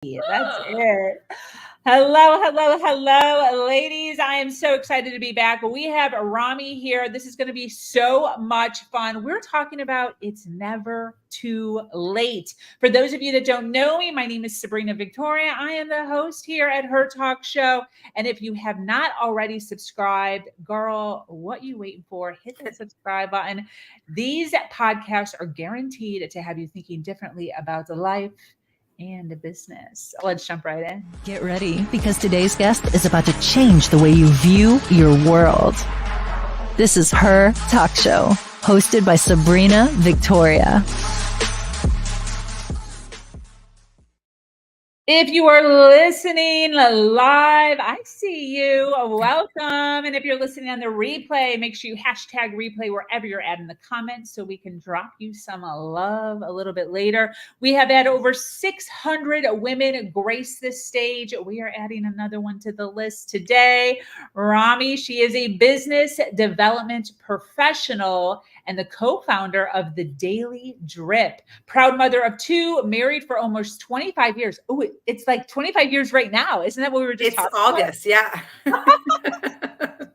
That's it. Hello, hello, hello, ladies. I am so excited to be back. We have Romi here. This is going to be so much fun. We're talking about it's never too late. For those of you that don't know me, my name is Sabrina Victoria. I am the host here at Her Talk Show. And if you have not already subscribed, girl, what you waiting for? Hit that subscribe button. These podcasts are guaranteed to have you thinking differently about the life and the business. Let's jump right in. Get ready, because today's guest is about to change the way you view your world. This is Her Talk Show, hosted by Sabrina Victoria. If you are listening live, I see you. Welcome. And if you're listening on the replay, make sure you hashtag replay wherever you're at in the comments so we can drop you some love a little bit later. We have had over 600 women grace this stage. We are adding another one to the list today. Romi, she is a business development professional and the co-founder of The Daily Drip. Proud mother of two, married for almost 25 years. Oh, it's like 25 years right now. Isn't that what we were just talking about? It's August, yeah.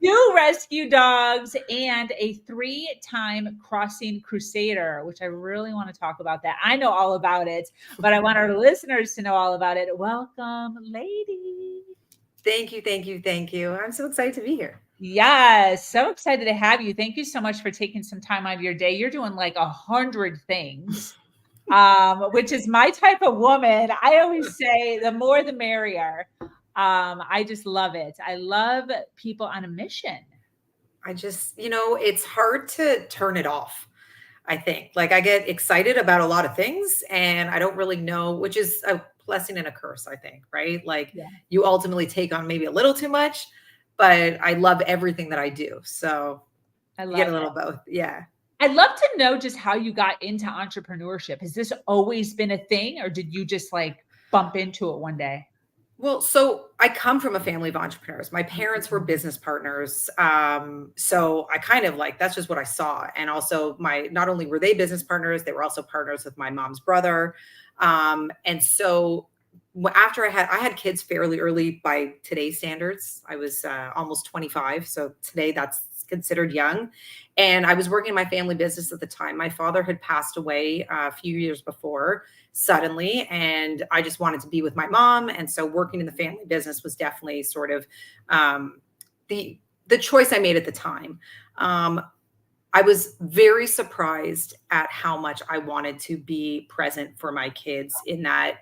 2 rescue dogs and a 3-time crossing crusader, which I really want to talk about that. I know all about it, but I want our listeners to know all about it. Welcome, lady. Thank you, thank you, thank you. I'm so excited to be here. Yes, so excited to have you. Thank you so much for taking some time out of your day. You're doing like 100 things, which is my type of woman. I always say the more the merrier. I just love it. I love people on a mission. I just, it's hard to turn it off. I think like I get excited about a lot of things and I don't really know, which is a blessing and a curse, I think, right? Like you ultimately take on maybe a little too much, but I love everything that I do. So I get a little both. Yeah. I'd love to know just how you got into entrepreneurship. Has this always been a thing or did you just like bump into it one day? Well, so I come from a family of entrepreneurs. My parents were business partners. So I kind of like, that's just what I saw. And also not only were they business partners, they were also partners with my mom's brother. And so after I had kids fairly early by today's standards. I was almost 25. So today that's considered young. And I was working in my family business at the time. My father had passed away a few years before suddenly, and I just wanted to be with my mom. And so working in the family business was definitely sort of the choice I made at the time. I was very surprised at how much I wanted to be present for my kids in that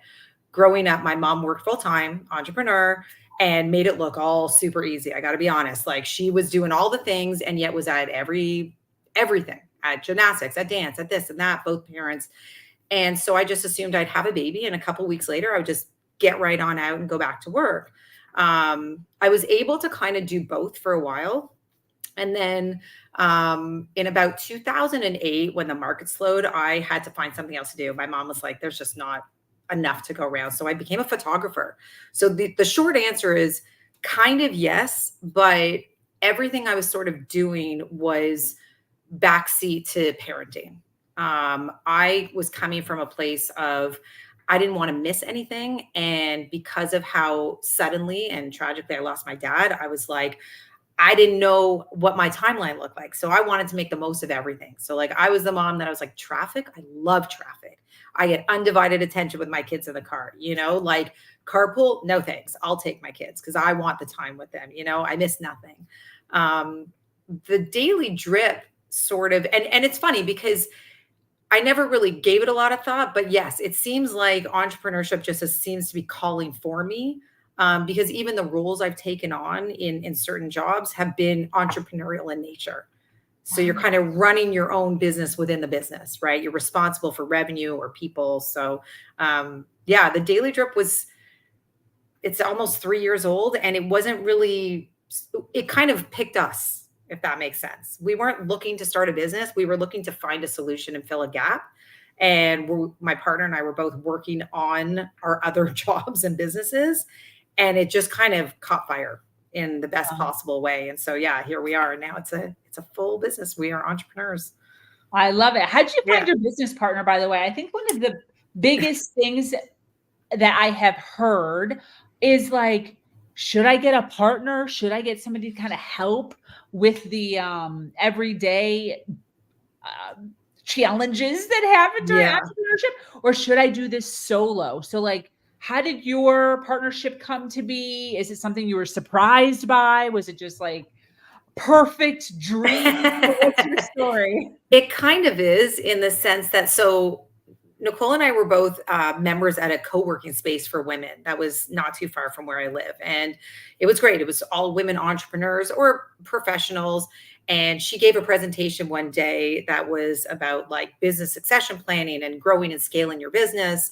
growing up, my mom worked full time, entrepreneur, and made it look all super easy. I got to be honest. Like she was doing all the things and yet was at everything, at gymnastics, at dance, at this and that, both parents. And so I just assumed I'd have a baby and a couple of weeks later, I would just get right on out and go back to work. I was able to kind of do both for a while. And then in about 2008, when the market slowed, I had to find something else to do. My mom was like, there's just not enough to go around. So I became a photographer. So the short answer is kind of yes, but everything I was sort of doing was backseat to parenting. I was coming from a place of, I didn't want to miss anything. And because of how suddenly and tragically I lost my dad, I was like, I didn't know what my timeline looked like. So I wanted to make the most of everything. So like I was the mom that I was like, traffic, I love traffic. I get undivided attention with my kids in the car, like carpool, no thanks. I'll take my kids because I want the time with them. I miss nothing. The Daily Drip sort of, and it's funny because I never really gave it a lot of thought, but yes, it seems like entrepreneurship just seems to be calling for me. Because even the roles I've taken on in certain jobs have been entrepreneurial in nature. So you're kind of running your own business within the business, right? You're responsible for revenue or people. So the Daily Drip it's almost 3 years old and it kind of picked us, if that makes sense. We weren't looking to start a business. We were looking to find a solution and fill a gap. And my partner and I were both working on our other jobs and businesses. And it just kind of caught fire in the best possible way. And so, here we are. And now it's a full business. We are entrepreneurs. I love it. How did you find your business partner, by the way? I think one of the biggest things that I have heard is like, should I get a partner? Should I get somebody to kind of help with the everyday challenges that happen during Yeah. entrepreneurship, or should I do this solo? So like, how did your partnership come to be? Is it something you were surprised by? Was it just like perfect dream? What's your story? It kind of is, in the sense that, so Nicole and I were both members at a co-working space for women that was not too far from where I live. And it was great. It was all women entrepreneurs or professionals. And she gave a presentation one day that was about like business succession planning and growing and scaling your business.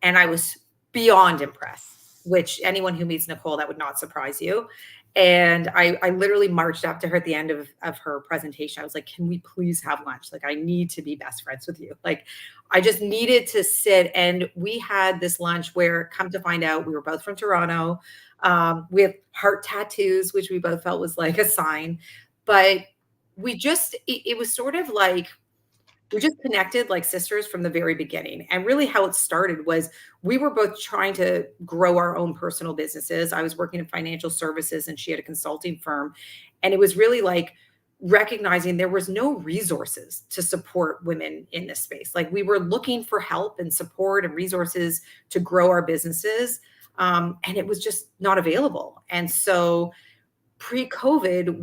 And I was beyond impressed, which anyone who meets Nicole, that would not surprise you. And I literally marched up to her at the end of her presentation. I was like, can we please have lunch? Like, I need to be best friends with you. Like, I just needed to sit. And we had this lunch where, come to find out, we were both from Toronto. We have heart tattoos, which we both felt was like a sign. But it was sort of like, we just connected like sisters from the very beginning. And really how it started was, we were both trying to grow our own personal businesses. I was working in financial services and she had a consulting firm. And it was really like recognizing there was no resources to support women in this space. Like, we were looking for help and support and resources to grow our businesses. And it was just not available. And so pre-COVID,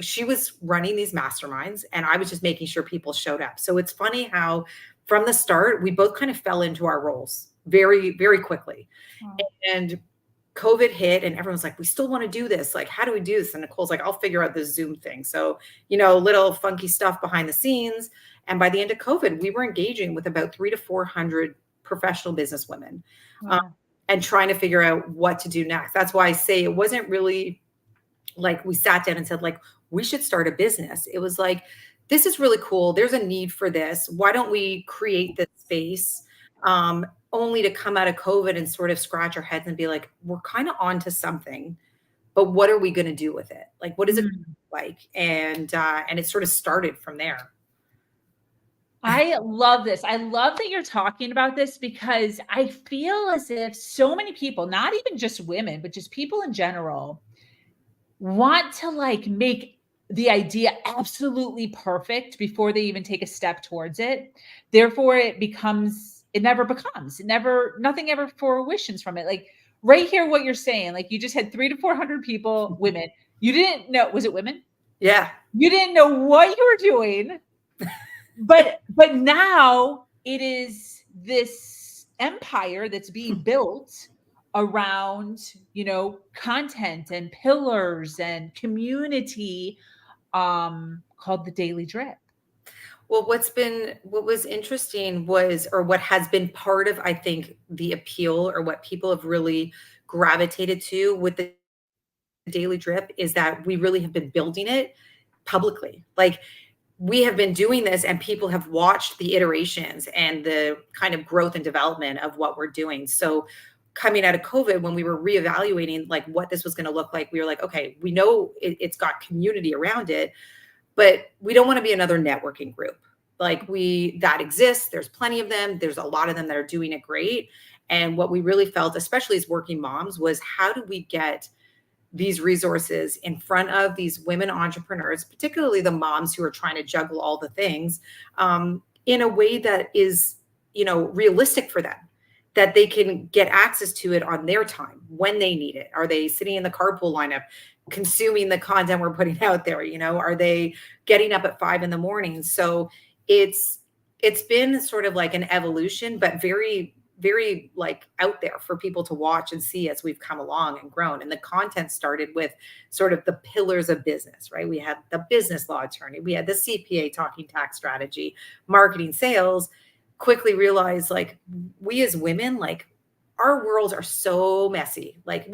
she was running these masterminds and I was just making sure people showed up. So it's funny how from the start, we both kind of fell into our roles very, very quickly. Wow. And COVID hit and everyone's like, we still want to do this. Like, how do we do this? And Nicole's like, I'll figure out this Zoom thing. So, little funky stuff behind the scenes. And by the end of COVID, we were engaging with about 300 to 400 professional business women. Wow. And trying to figure out what to do next. That's why I say it wasn't really like we sat down and said, like, we should start a business. It was like, this is really cool. There's a need for this. Why don't we create this space? Only to come out of COVID and sort of scratch our heads and be like, we're kind of onto something, but what are we going to do with it? Like, what is it like? And it sort of started from there. I love this. I love that you're talking about this, because I feel as if so many people, not even just women, but just people in general, want to like make the idea absolutely perfect before they even take a step towards it. Therefore, nothing ever fruitions from it. Like right here, what you're saying, like you just had 300 to 400 people, women. You didn't know, was it women? Yeah. You didn't know what you were doing, but now it is this empire that's being built around, content and pillars and community, called the Daily Drip. Well, what was interesting was, or what has been part of, I think, the appeal, or what people have really gravitated to with the Daily Drip, is that we really have been building it publicly. Like, we have been doing this and people have watched the iterations and the kind of growth and development of what we're doing. So coming out of COVID, when we were reevaluating like what this was going to look like, we were like, okay, we know it's got community around it, but we don't want to be another networking group. Like, that exists. There's plenty of them. There's a lot of them that are doing it great. And what we really felt, especially as working moms, was how do we get these resources in front of these women entrepreneurs, particularly the moms who are trying to juggle all the things, in a way that is, realistic for them, that they can get access to it on their time when they need it. Are they sitting in the carpool lineup, consuming the content we're putting out there? Are they getting up at 5 a.m? So it's been sort of like an evolution, but very, very like out there for people to watch and see as we've come along and grown. And the content started with sort of the pillars of business, right? We had the business law attorney, we had the CPA talking tax strategy, marketing, sales. Quickly realized, like, we as women, like, our worlds are so messy. Like,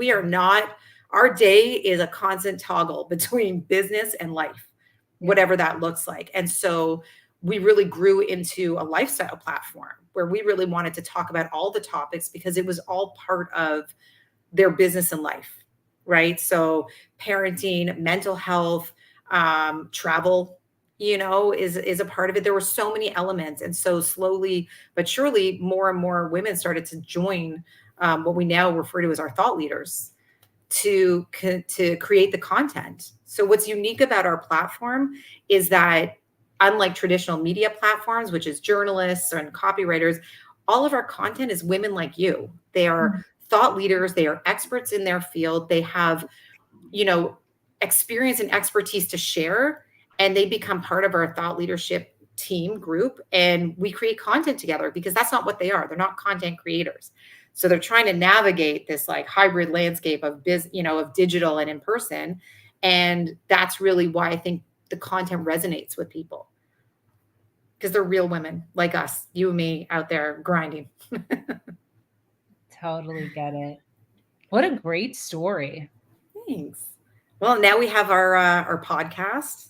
our day is a constant toggle between business and life, whatever that looks like. And so we really grew into a lifestyle platform where we really wanted to talk about all the topics, because it was all part of their business and life, right? So parenting, mental health, travel, is a part of it. There were so many elements. And so slowly but surely, more and more women started to join what we now refer to as our thought leaders to create the content. So what's unique about our platform is that unlike traditional media platforms, which is journalists and copywriters, all of our content is women like you. They are thought leaders. They are experts in their field. They have, experience and expertise to share, and they become part of our thought leadership team group. And we create content together because that's not what they are. They're not content creators. So they're trying to navigate this like hybrid landscape of of digital and in person. And that's really why I think the content resonates with people, because they're real women like us, you and me out there grinding. Totally get it. What a great story. Thanks. Well, now we have our podcast.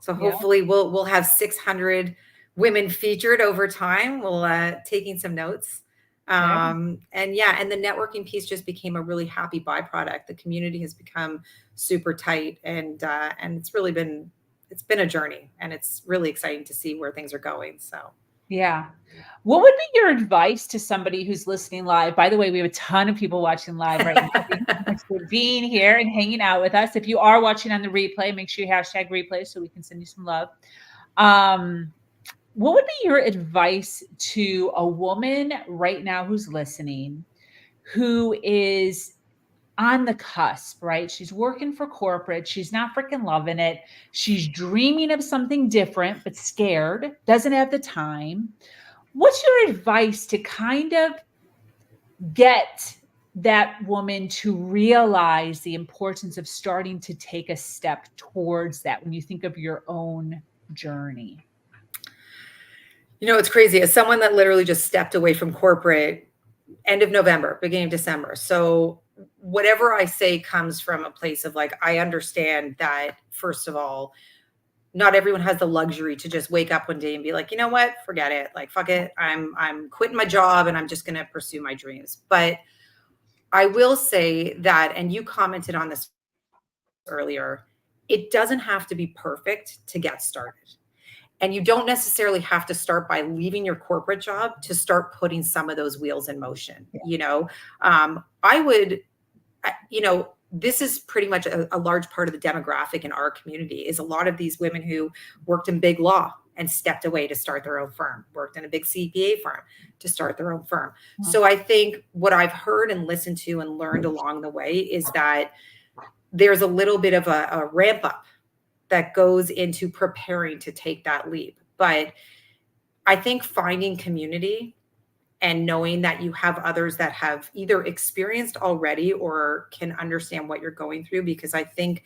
So hopefully we'll have 600 women featured over time. We'll taking some notes. And the networking piece just became a really happy byproduct. The community has become super tight, and it's really been a journey, and it's really exciting to see where things are going. So yeah. What would be your advice to somebody who's listening live? By the way, we have a ton of people watching live right now. Thank you so much for being here and hanging out with us. If you are watching on the replay, make sure you hashtag replay so we can send you some love. What would be your advice to a woman right now who's listening, who is on the cusp, right? She's working for corporate. She's not freaking loving it. She's dreaming of something different, but scared, doesn't have the time. What's your advice to kind of get that woman to realize the importance of starting to take a step towards that when you think of your own journey? It's crazy. As someone that literally just stepped away from corporate end of November, beginning of December. So whatever I say comes from a place of like, I understand that, first of all, not everyone has the luxury to just wake up one day and be like, you know what, forget it. Like, fuck it. I'm quitting my job and I'm just going to pursue my dreams. But I will say that, and you commented on this earlier, it doesn't have to be perfect to get started. And you don't necessarily have to start by leaving your corporate job to start putting some of those wheels in motion. I would, this is pretty much a large part of the demographic in our community is a lot of these women who worked in big law and stepped away to start their own firm, worked in a big CPA firm to start their own firm. Wow. So I think what I've heard and listened to and learned along the way is that there's a little bit of a ramp up that goes into preparing to take that leap. But I think finding community and knowing that you have others that have either experienced already or can understand what you're going through, because I think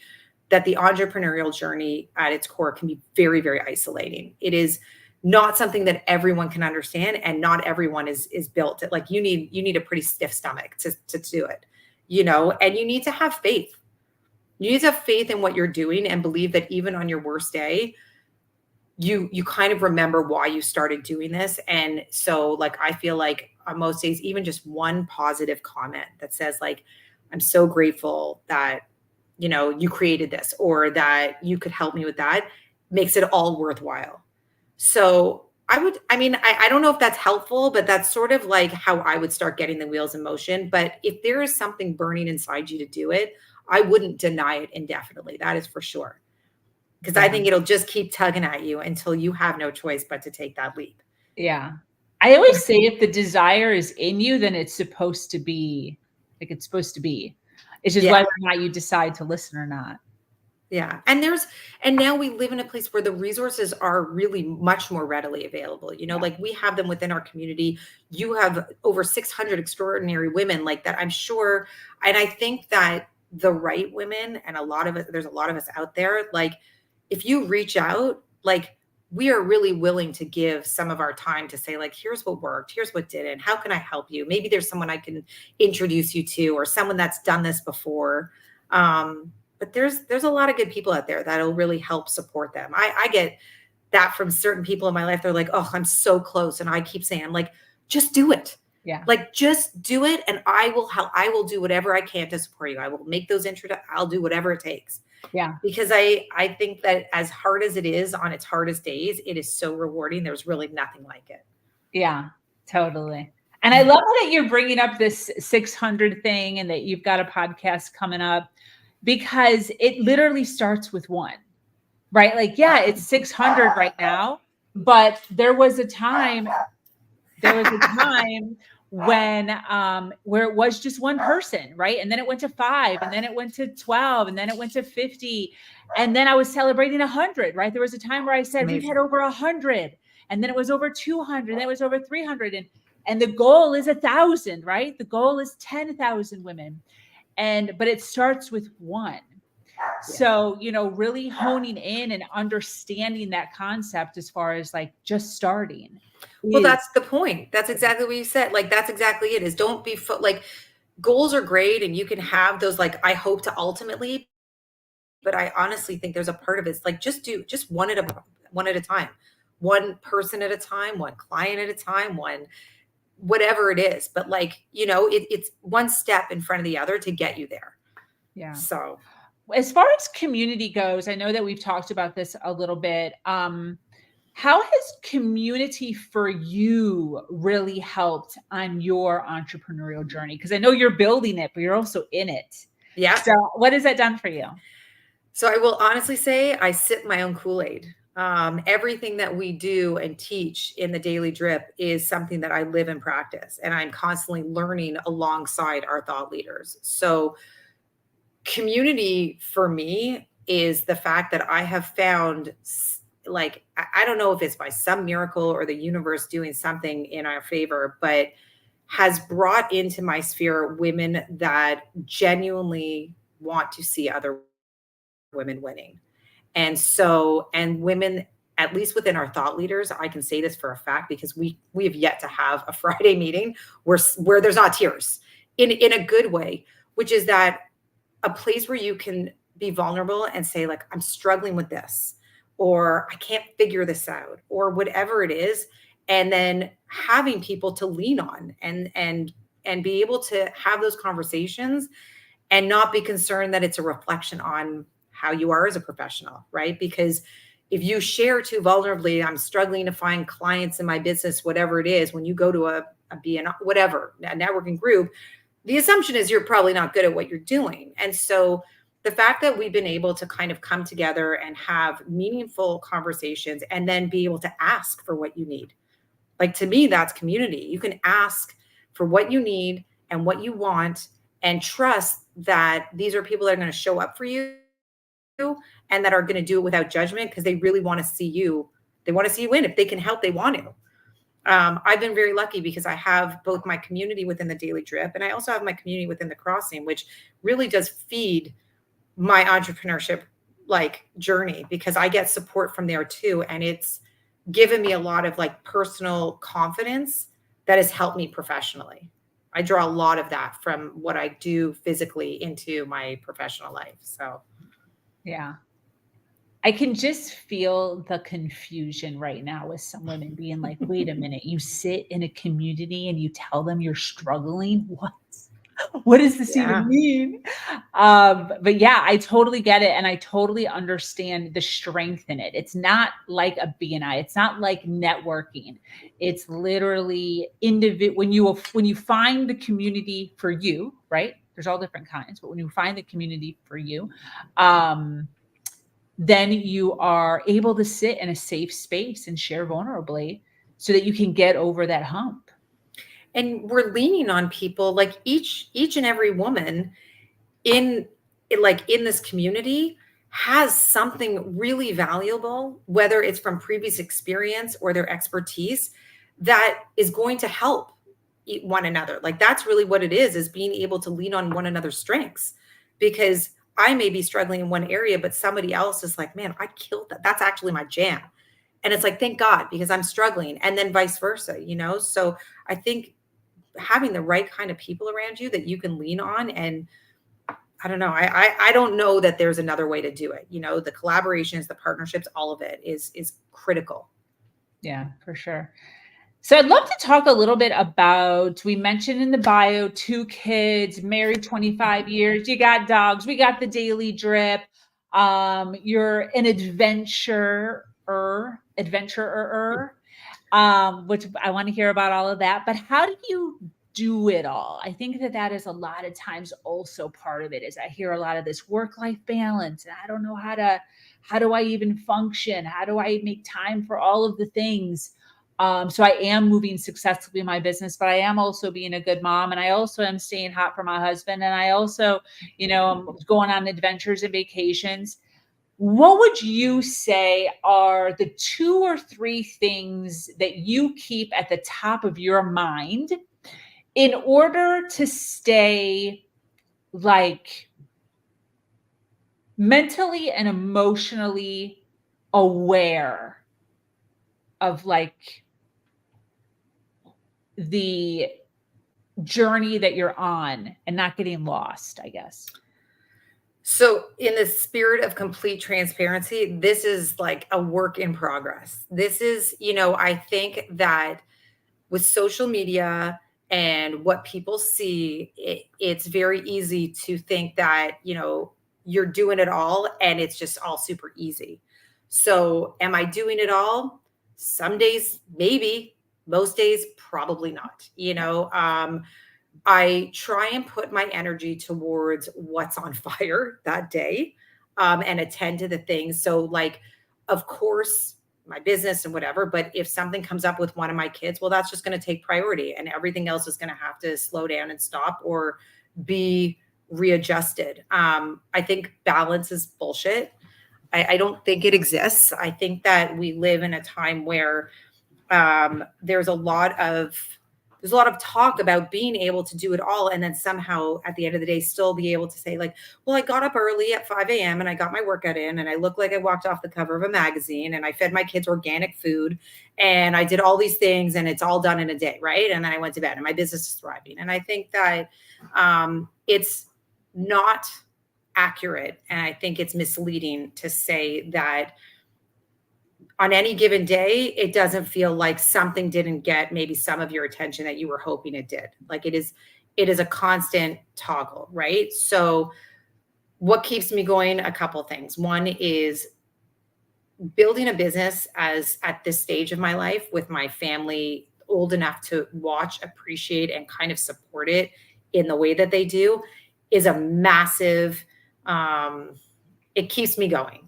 that the entrepreneurial journey at its core can be very, very isolating. It is not something that everyone can understand, and not everyone is built. Like you need a pretty stiff stomach to do it, and you need to have faith. You need to have faith in what you're doing and believe that even on your worst day, you kind of remember why you started doing this. And so like, I feel like on most days, even just one positive comment that says like, I'm so grateful that, you created this, or that you could help me with that, makes it all worthwhile. So I don't know if that's helpful, but that's sort of like how I would start getting the wheels in motion. But if there is something burning inside you to do it, I wouldn't deny it indefinitely. That is for sure. Because I think it'll just keep tugging at you until you have no choice but to take that leap. Yeah. I always say if the desire is in you, then it's supposed to be like it's supposed to be. It's just whether or not you decide to listen or not. Yeah. And now we live in a place where the resources are really much more readily available. Like we have them within our community. You have over 600 extraordinary women like that, I'm sure. And I think that the right women, and there's a lot of us out there, like if you reach out, like we are really willing to give some of our time to say like, here's what worked, here's what didn't, how can I help you? Maybe there's someone I can introduce you to, or someone that's done this before. But there's a lot of good people out there that'll really help support them. I get that from certain people in my life. They're like, oh, I'm so close. And I keep saying like, just do it. Yeah. Like just do it. And I will help. I will do whatever I can to support you. I will make those introductions. I'll do whatever it takes. Yeah. Because I think that as hard as it is on its hardest days, it is so rewarding. There's really nothing like it. Yeah, totally. And I love that you're bringing up this 600 thing and that you've got a podcast coming up, because it literally starts with one, right? Like, yeah, it's 600 right now, but there was a time when where it was just one person, right? And then it went to 5, and then it went to 12, and then it went to 50, and then I was celebrating 100, right? There was a time where I said we've had over 100, and then it was over 200, and then it was over 300, and the goal is 1,000, right? The goal is 10,000 women, but it starts with one. So, really honing in and understanding that concept as far as like just starting. Well, that's the point. That's exactly what you said. Like, that's exactly it, is don't be like, goals are great and you can have those, like, I hope to ultimately, but I honestly think there's a part of it's like, just one at a time, one person at a time, one client at a time, one whatever it is. But like, it's one step in front of the other to get you there. Yeah. So as far as community goes, I know that we've talked about this a little bit. How has community for you really helped on your entrepreneurial journey? Because I know you're building it, but you're also in it. Yeah. So what has that done for you? So I will honestly say I sip my own Kool-Aid. Everything that we do and teach in the Daily Drip is something that I live and practice, and I'm constantly learning alongside our thought leaders. So community for me is the fact that I have found, like, I don't know if it's by some miracle or the universe doing something in our favor, but has brought into my sphere women that genuinely want to see other women winning. And women, at least within our thought leaders, I can say this for a fact, because we have yet to have a Friday meeting where there's not tears, in a good way, which is that a place where you can be vulnerable and say, like, I'm struggling with this, or I can't figure this out, or whatever it is. And then having people to lean on and be able to have those conversations and not be concerned that it's a reflection on how you are as a professional, right? Because if you share too vulnerably, I'm struggling to find clients in my business, whatever it is, when you go to a whatever, a networking group, the assumption is you're probably not good at what you're doing. And so the fact that we've been able to kind of come together and have meaningful conversations and then be able to ask for what you need. Like, to me, that's community. You can ask for what you need and what you want, and trust that these are people that are going to show up for you and that are going to do it without judgment, because they really want to see you. They want to see you win. If they can help, they want to. I've been very lucky because I have both my community within the Daily Drip, and I also have my community within the Crossing, which really does feed my entrepreneurship journey, because I get support from there too. And it's given me a lot of personal confidence that has helped me professionally. I draw a lot of that from what I do physically into my professional life. So, yeah. I can just feel the confusion right now with some women being like, wait a minute, you sit in a community and you tell them you're struggling? What does this even mean? But yeah, I totally get it. And I totally understand the strength in it. It's not like a BNI. It's not like networking. It's literally when you find the community for you, right? There's all different kinds, but when you find the community for you, then you are able to sit in a safe space and share vulnerably so that you can get over that hump. And we're leaning on people, like each and every woman in this community has something really valuable, whether it's from previous experience or their expertise, that is going to help one another. Like, that's really what it is being able to lean on one another's strengths, because I may be struggling in one area, but somebody else is like, man, I killed that. That's actually my jam. And it's like, thank God, because I'm struggling, and then vice versa, So I think having the right kind of people around you that you can lean on, and I don't know, I don't know that there's another way to do it. The collaborations, the partnerships, all of it is critical. Yeah, for sure. So I'd love to talk a little bit about, we mentioned in the bio, 2 kids, married 25 years, you got dogs, we got the Daily Drip. You're an adventurer, which I want to hear about all of that. But how do you do it all? I think that is a lot of times also part of it. Is I hear a lot of this work-life balance, and I don't know how do I even function? How do I make time for all of the things? So I am moving successfully in my business, but I am also being a good mom, and I also am staying hot for my husband, and I also, I'm going on adventures and vacations. What would you say are the 2 or 3 things that you keep at the top of your mind in order to stay like mentally and emotionally aware of like the journey that you're on and not getting lost, I guess? So, in the spirit of complete transparency, this is like a work in progress. This is, I think that with social media and what people see, it's very easy to think that, you're doing it all and it's just all super easy. So, am I doing it all? Some days, maybe. Most days, probably not. I try and put my energy towards what's on fire that day, and attend to the things. So, like, of course, my business and whatever, but if something comes up with one of my kids, well, that's just going to take priority, and everything else is going to have to slow down and stop or be readjusted. I think balance is bullshit. I don't think it exists. I think that we live in a time where there's a lot of talk about being able to do it all, and then somehow at the end of the day still be able to say, like, well, I got up early at 5 a.m. and I got my workout in, and I look like I walked off the cover of a magazine, and I fed my kids organic food, and I did all these things, and it's all done in a day, right? And then I went to bed and my business is thriving. And I think that it's not accurate, and I think it's misleading to say that on any given day, it doesn't feel like something didn't get maybe some of your attention that you were hoping it did. Like, it is a constant toggle, right? So what keeps me going? A couple of things. One is building a business at this stage of my life with my family old enough to watch, appreciate, and kind of support it in the way that they do is a massive, it keeps me going,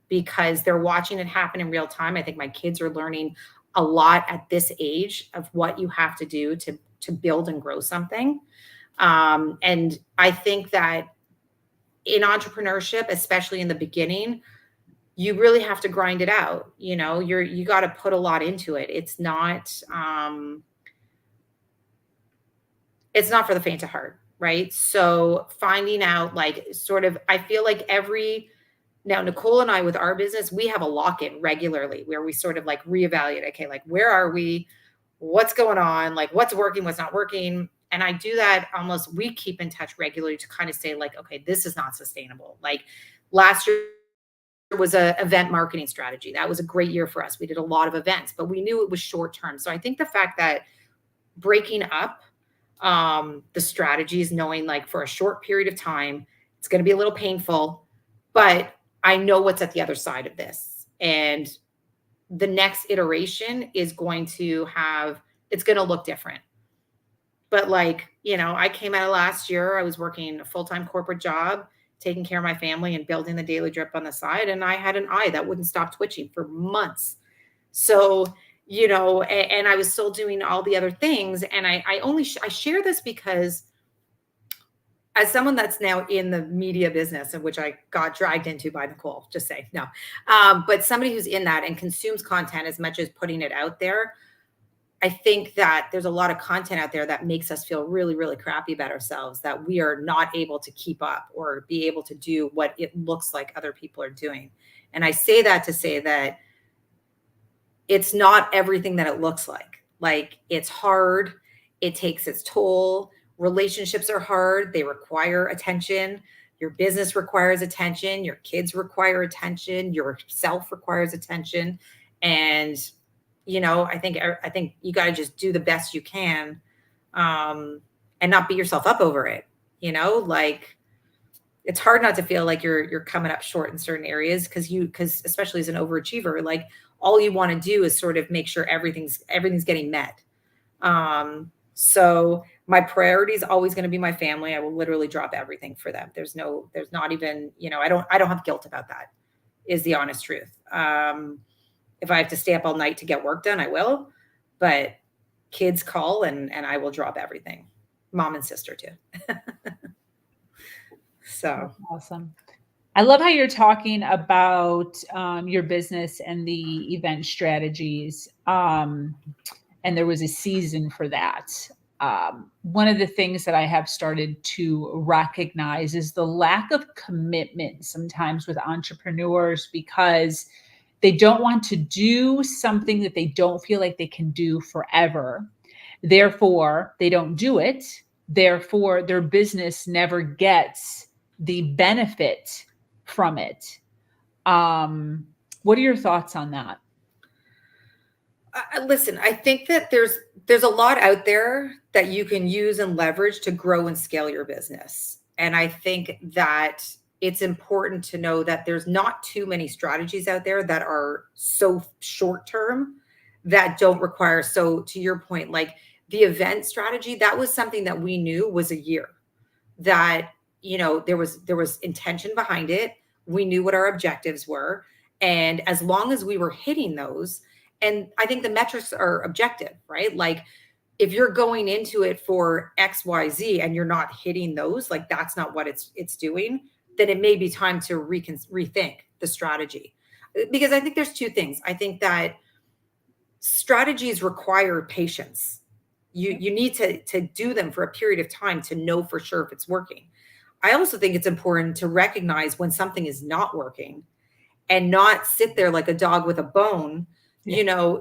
because they're watching it happen in real time. I think my kids are learning a lot at this age of what you have to do to build and grow something. And I think that in entrepreneurship, especially in the beginning, you really have to grind it out. You got to put a lot into it. It's not for the faint of heart, right? So finding out, like, sort of, I feel like now, Nicole and I, with our business, we have a lock-in regularly where we sort of like reevaluate, okay, like, where are we? What's going on? Like, what's working, what's not working? And I do that we keep in touch regularly to kind of say, like, okay, this is not sustainable. Like, last year was an event marketing strategy. That was a great year for us. We did a lot of events, but we knew it was short term. So I think the fact that breaking up the strategies, knowing, like, for a short period of time, it's going to be a little painful, but I know what's at the other side of this. And the next iteration is going to it's going to look different. But, like, I came out of last year, I was working a full-time corporate job, taking care of my family and building the Daily Drip on the side. And I had an eye that wouldn't stop twitching for months. So, and I was still doing all the other things. And I share this because, as someone that's now in the media business, of which I got dragged into by Nicole, just say no, but somebody who's in that and consumes content as much as putting it out there, I think that there's a lot of content out there that makes us feel really, really crappy about ourselves, that we are not able to keep up or be able to do what it looks like other people are doing. And I say that to say that it's not everything that it looks like. Like, it's hard. It takes its toll. Relationships are hard. They require attention. Your business requires attention. Your kids require attention. Yourself requires attention. And, I think you got to just do the best you can, and not beat yourself up over it. Like, it's hard not to feel like you're coming up short in certain areas because especially as an overachiever, like all you want to do is sort of make sure everything's getting met. So my priority is always going to be my family. I will literally drop everything for them. There's not even, I don't have guilt about that, is the honest truth. If I have to stay up all night to get work done, I will, but kids call and I will drop everything. Mom and sister too. So awesome. I love how you're talking about your business and the event strategies. And there was a season for that. One of the things that I have started to recognize is the lack of commitment sometimes with entrepreneurs, because they don't want to do something that they don't feel like they can do forever. Therefore, they don't do it. Therefore, their business never gets the benefit from it. What are your thoughts on that? Listen, I think that there's a lot out there that you can use and leverage to grow and scale your business. And I think that it's important to know that there's not too many strategies out there that are so short term that don't require. So to your point, like the event strategy, that was something that we knew was a year, that there was intention behind it. We knew what our objectives were. And as long as we were hitting those, and I think the metrics are objective, right? Like if you're going into it for X, Y, Z, and you're not hitting those, like that's not what it's doing, then it may be time to rethink the strategy. Because I think there's two things. I think that strategies require patience. You need to do them for a period of time to know for sure if it's working. I also think it's important to recognize when something is not working and not sit there like a dog with a bone,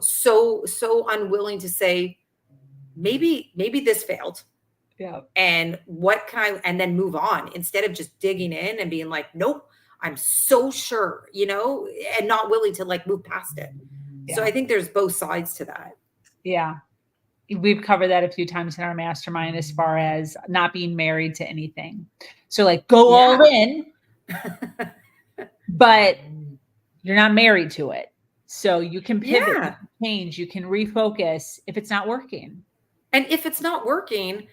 so unwilling to say, maybe this failed. Yeah. And what can and then move on instead of just digging in and being like, nope, I'm so sure, and not willing to like move past it. Yeah. So I think there's both sides to that. Yeah. We've covered that a few times in our mastermind as far as not being married to anything. So like go all in, but you're not married to it. So you can pivot, you can change, you can refocus if it's not working. And if it's not working,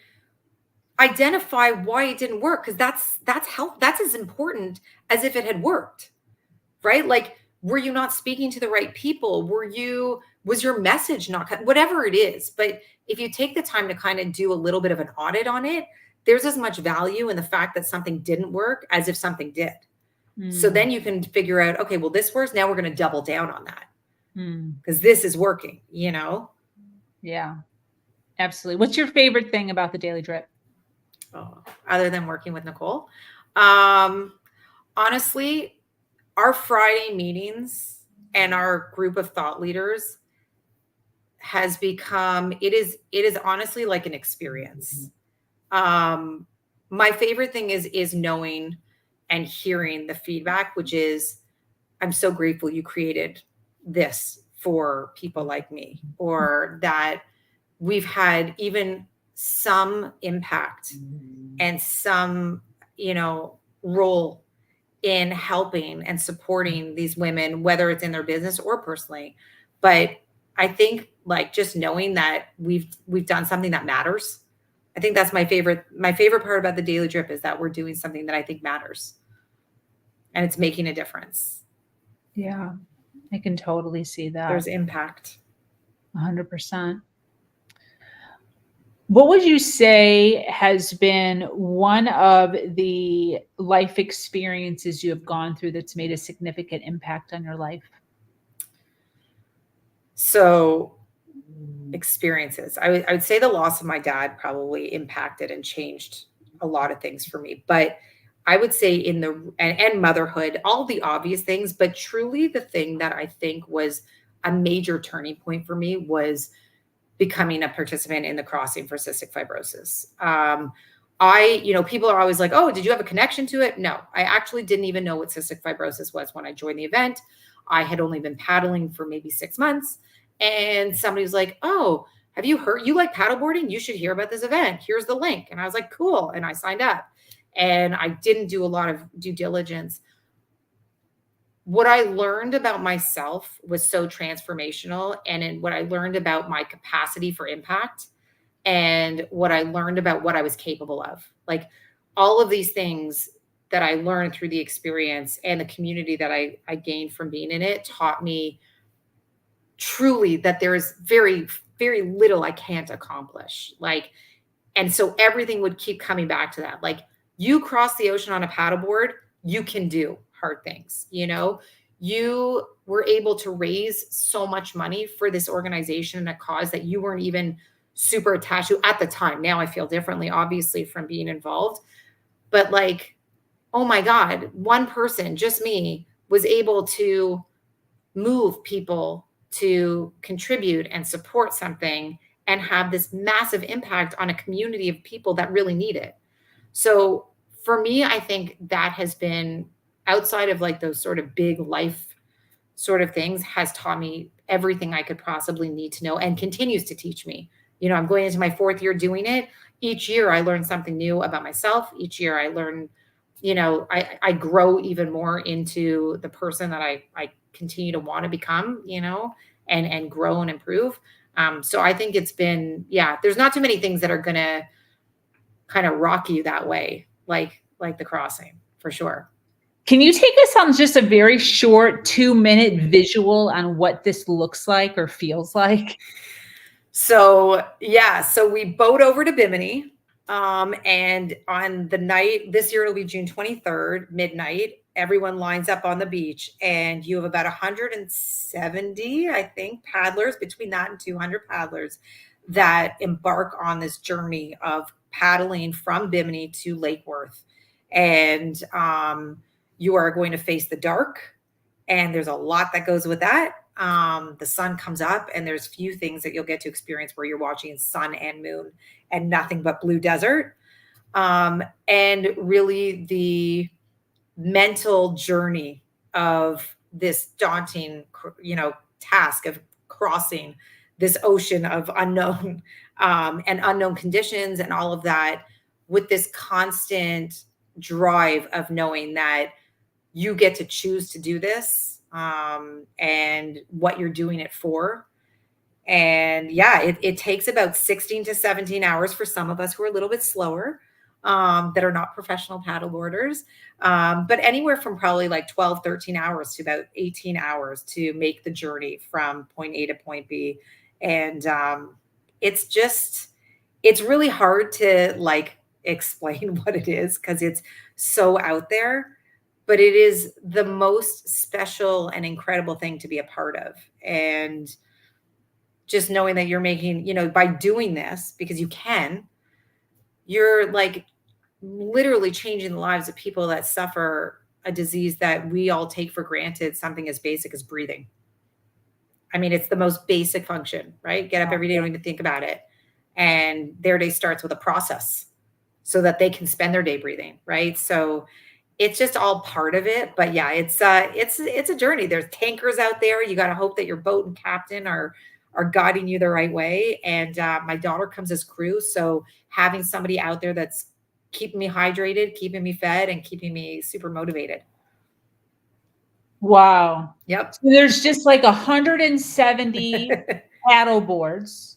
identify why it didn't work. Cause that's as important as if it had worked, right? Like, were you not speaking to the right people? Was your message not, whatever it is. But if you take the time to kind of do a little bit of an audit on it, there's as much value in the fact that something didn't work as if something did. So then you can figure out, okay, well, this works. Now we're going to double down on that because this is working, Yeah, absolutely. What's your favorite thing about the Daily Drip? Oh, other than working with Nicole? Honestly, our Friday meetings and our group of thought leaders has become, it is honestly like an experience. My favorite thing is knowing and hearing the feedback, which is, I'm so grateful you created this for people like me, or that we've had even some impact and some, role in helping and supporting these women, whether it's in their business or personally. But I think like just knowing that we've done something that matters. I think that's my favorite part about the Daily Drip, is that we're doing something that I think matters and it's making a difference. Yeah, I can totally see that. There's impact. 100%. What would you say has been one of the life experiences you have gone through that's made a significant impact on your life? So experiences, I would say the loss of my dad probably impacted and changed a lot of things for me. But I would say and motherhood, all the obvious things, but truly the thing that I think was a major turning point for me was becoming a participant in the Crossing for Cystic Fibrosis. People are always like, oh, did you have a connection to it? No, I actually didn't even know what cystic fibrosis was when I joined the event. I had only been paddling for maybe 6 months. And somebody was like, oh, have you heard, you like paddleboarding? You should hear about this event. Here's the link. And I was like, cool. And I signed up. and I didn't do a lot of due diligence. What I learned about myself was so transformational, and in what I learned about my capacity for impact, and what I learned about what I was capable of. Like all of these things that I learned through the experience and the community that I gained from being in it taught me truly that there is very, very little I can't accomplish. Like, and so everything would keep coming back to that. Like, you cross the ocean on a paddleboard, you can do hard things. You know, you were able to raise so much money for this organization and a cause that you weren't even super attached to at the time. Now I feel differently, obviously, from being involved. But like, oh my God, one person, just me, was able to move people to contribute and support something and have this massive impact on a community of people that really need it. So for me, I think that has been, outside of like those sort of big life sort of things, has taught me everything I could possibly need to know and continues to teach me. You know, I'm going into my 4th year doing it. Each year I learn something new about myself. Each year I learn, you know, I grow even more into the person that I continue to want to become, you know, and grow and improve. So I think it's been, yeah, there's not too many things that are going to kind of rock you that way, like the crossing, for sure. Can you take us on just a very short 2-minute visual on what this looks like or feels like? So, yeah, so we boat over to Bimini. And on the night, this year it'll be June 23rd, midnight, everyone lines up on the beach, and you have about 170, I think, paddlers, between that and 200 paddlers, that embark on this journey of paddling from Bimini to Lake Worth. And you are going to face the dark, and there's a lot that goes with that. The sun comes up, and there's few things that you'll get to experience where you're watching sun and moon and nothing but blue desert. And really the mental journey of this daunting, you know, task of crossing this ocean of unknown and unknown conditions and all of that, with this constant drive of knowing that you get to choose to do this and what you're doing it for. And yeah, it takes about 16 to 17 hours for some of us who are a little bit slower, that are not professional paddleboarders, but anywhere from probably like 12, 13 hours to about 18 hours to make the journey from point A to point B. And it's really hard to like explain what it is, because it's so out there, but it is the most special and incredible thing to be a part of. And just knowing that you're making, you know, by doing this, because you can, you're like literally changing the lives of people that suffer a disease that we all take for granted, something as basic as breathing. I mean, it's the most basic function, right? Get up every day, don't even think about it. And their day starts with a process so that they can spend their day breathing, right? So it's just all part of it. But yeah, it's a journey. There's tankers out there. You got to hope that your boat and captain are guiding you the right way. And my daughter comes as crew. So having somebody out there that's keeping me hydrated, keeping me fed, and keeping me super motivated. Wow. Yep. So there's just like 170 paddle boards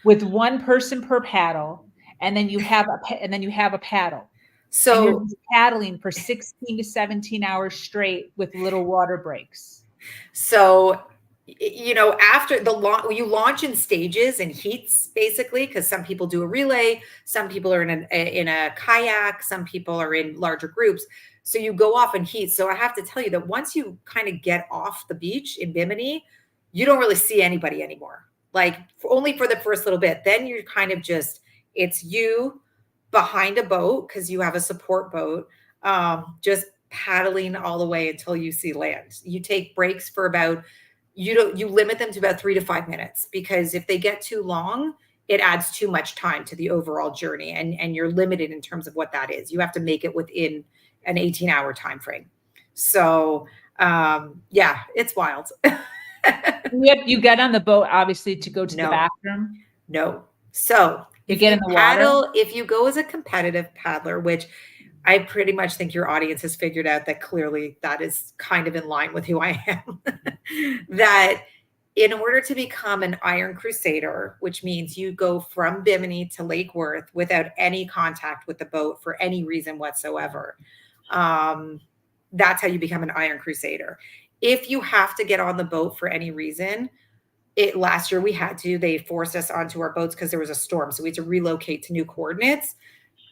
with one person per paddle. And then you have a paddle. So and you're paddling for 16 to 17 hours straight with little water breaks. So, you know, after you launch in stages and heats, basically, because some people do a relay, some people are in a kayak, some people are in larger groups. So you go off in heats. So I have to tell you that once you kind of get off the beach in Bimini, you don't really see anybody anymore. Like only for the first little bit. Then you're kind of just, it's you behind a boat, because you have a support boat, just paddling all the way until you see land. You take breaks for about, you limit them to about 3 to 5 minutes, because if they get too long, it adds too much time to the overall journey, and you're limited in terms of what that is. You have to make it within an 18-hour time frame. So yeah, it's wild. Yep, you get on the boat obviously to go to the bathroom. No. So you get in the paddle, water. If you go as a competitive paddler, which I pretty much think your audience has figured out that clearly that is kind of in line with who I am. That in order to become an Iron Crusader, which means you go from Bimini to Lake Worth without any contact with the boat for any reason whatsoever, that's how you become an Iron Crusader. If you have to get on the boat for any reason, last year they forced us onto our boats because there was a storm. So we had to relocate to new coordinates.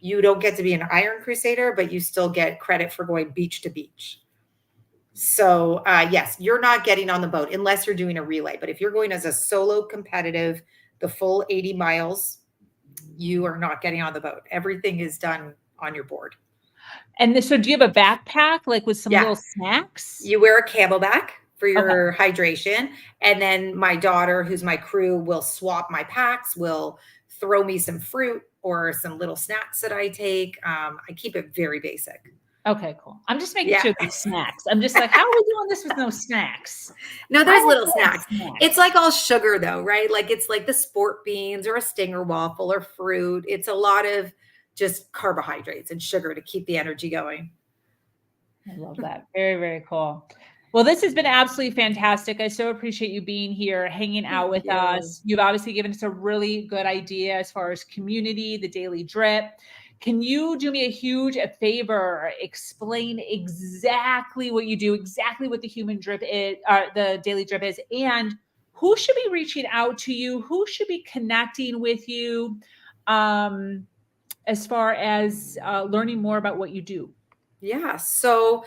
You don't get to be an Iron Crusader, but you still get credit for going beach to beach. So yes, you're not getting on the boat unless you're doing a relay. But if you're going as a solo competitive, the full 80 miles, you are not getting on the boat. Everything is done on your board. And so do you have a backpack like with some little snacks? You wear a camelback for your hydration. And then my daughter, who's my crew, will swap my packs, will throw me some fruit or some little snacks that I take. I keep it very basic. Okay, cool. I'm just making sure there's snacks. I'm just like, how are we doing this with no snacks? No, there's little snacks. It's like all sugar though, right? Like it's like the sport beans or a Stinger waffle or fruit. It's a lot of just carbohydrates and sugar to keep the energy going. I love that. Very, very cool. Well, this has been absolutely fantastic. I so appreciate you being here, hanging out with us. You've obviously given us a really good idea as far as community, the Daily Drip. Can you do me a huge favor? Explain exactly what you do, exactly what the human drip is, the Daily Drip is, and who should be reaching out to you? Who should be connecting with you as far as learning more about what you do? Yeah. So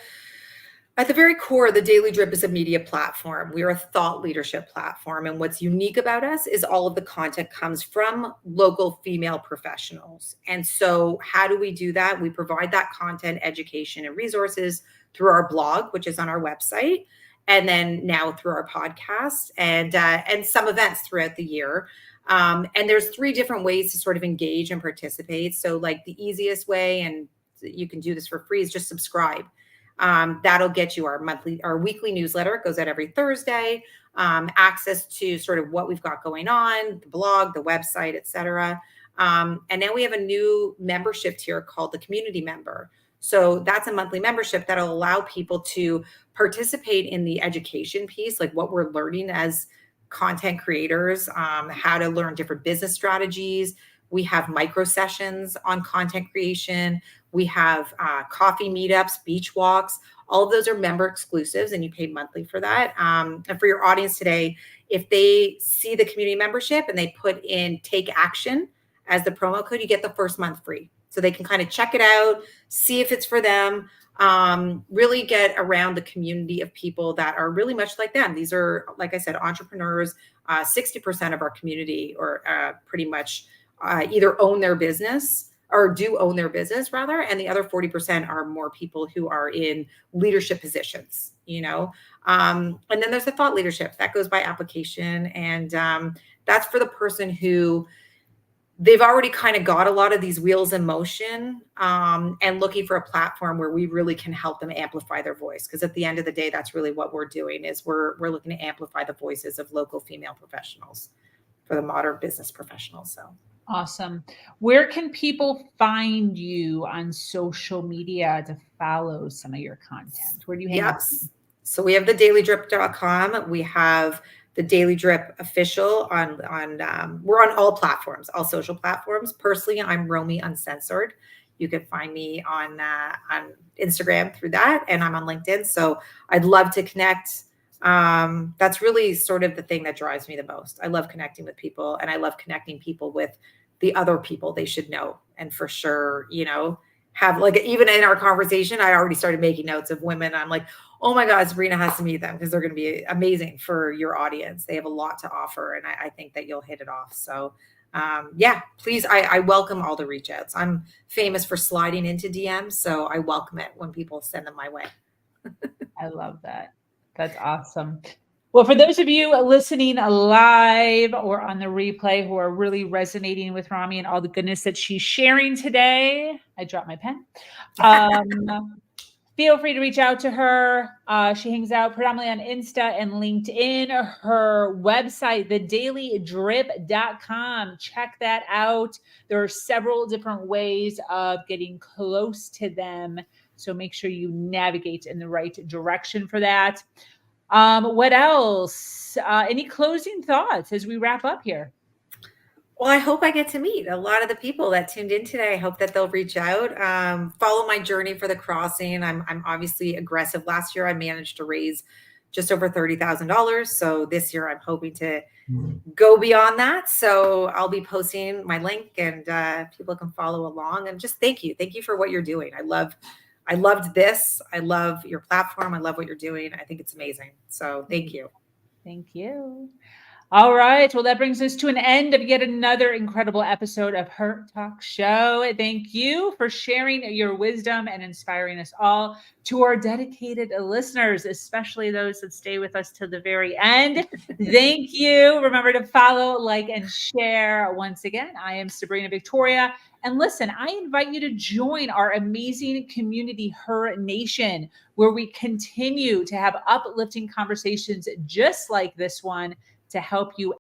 at the very core, the Daily Drip is a media platform. We are a thought leadership platform. And what's unique about us is all of the content comes from local female professionals. And so how do we do that? We provide that content, education, and resources through our blog, which is on our website, and then now through our podcast and some events throughout the year. And there's 3 different ways to sort of engage and participate. So like the easiest way, and you can do this for free, is just subscribe. That'll get you our weekly newsletter. It goes out every Thursday. Access to sort of what we've got going on, the blog, the website, etc. And then we have a new membership tier called the Community Member. So that's a monthly membership that'll allow people to participate in the education piece, like what we're learning as content creators, how to learn different business strategies. We have micro sessions on content creation. We have coffee meetups, beach walks. All of those are member exclusives, and you pay monthly for that. And for your audience today, if they see the community membership and they put in Take Action as the promo code, you get the first month free. So they can kind of check it out, see if it's for them, really get around the community of people that are really much like them. These are, like I said, entrepreneurs. 60% of our community or pretty much either own their business or do own their business rather. And the other 40% are more people who are in leadership positions, you know? And then there's the thought leadership that goes by application. And that's for the person who they've already kind of got a lot of these wheels in motion and looking for a platform where we really can help them amplify their voice. Because at the end of the day, that's really what we're doing is we're looking to amplify the voices of local female professionals for the modern business professionals. So. Awesome. Where can people find you on social media to follow some of your content? Where do you hang out? So we have the dailydrip.com. We have the Daily Drip official on we're on all platforms, all social platforms. Personally, I'm Romi Uncensored. You can find me on Instagram through that, and I'm on LinkedIn. So I'd love to connect. That's really sort of the thing that drives me the most. I love connecting with people, and I love connecting people with the other people they should know. And for sure, you know, have like, even in our conversation, I already started making notes of women. I'm like, oh my God, Sabrina has to meet them because they're going to be amazing for your audience. They have a lot to offer. And I think that you'll hit it off. So yeah, please. I welcome all the reach outs. I'm famous for sliding into DMs. So I welcome it when people send them my way. I love that. That's awesome. Well, for those of you listening live or on the replay who are really resonating with Romi and all the goodness that she's sharing today, I dropped my pen. feel free to reach out to her. She hangs out predominantly on Insta and LinkedIn. Her website, thedailydrip.com. Check that out. There are several different ways of getting close to them. So make sure you navigate in the right direction for that. What else? Any closing thoughts as we wrap up here? Well, I hope I get to meet a lot of the people that tuned in today. I hope that they'll reach out, follow my journey for the crossing. I'm obviously aggressive. Last year, I managed to raise just over $30,000. So this year, I'm hoping to go beyond that. So I'll be posting my link, and people can follow along. And just thank you for what you're doing. I loved this. I love your platform. I love what you're doing. I think it's amazing. So thank you. Thank you. All right. Well, that brings us to an end of yet another incredible episode of Her Talk Show. Thank you for sharing your wisdom and inspiring us all. To our dedicated listeners, especially those that stay with us to the very end, thank you. Remember to follow, like, and share. Once again, I am Sabrina Victoria. And listen, I invite you to join our amazing community, Her Nation, where we continue to have uplifting conversations just like this one to help you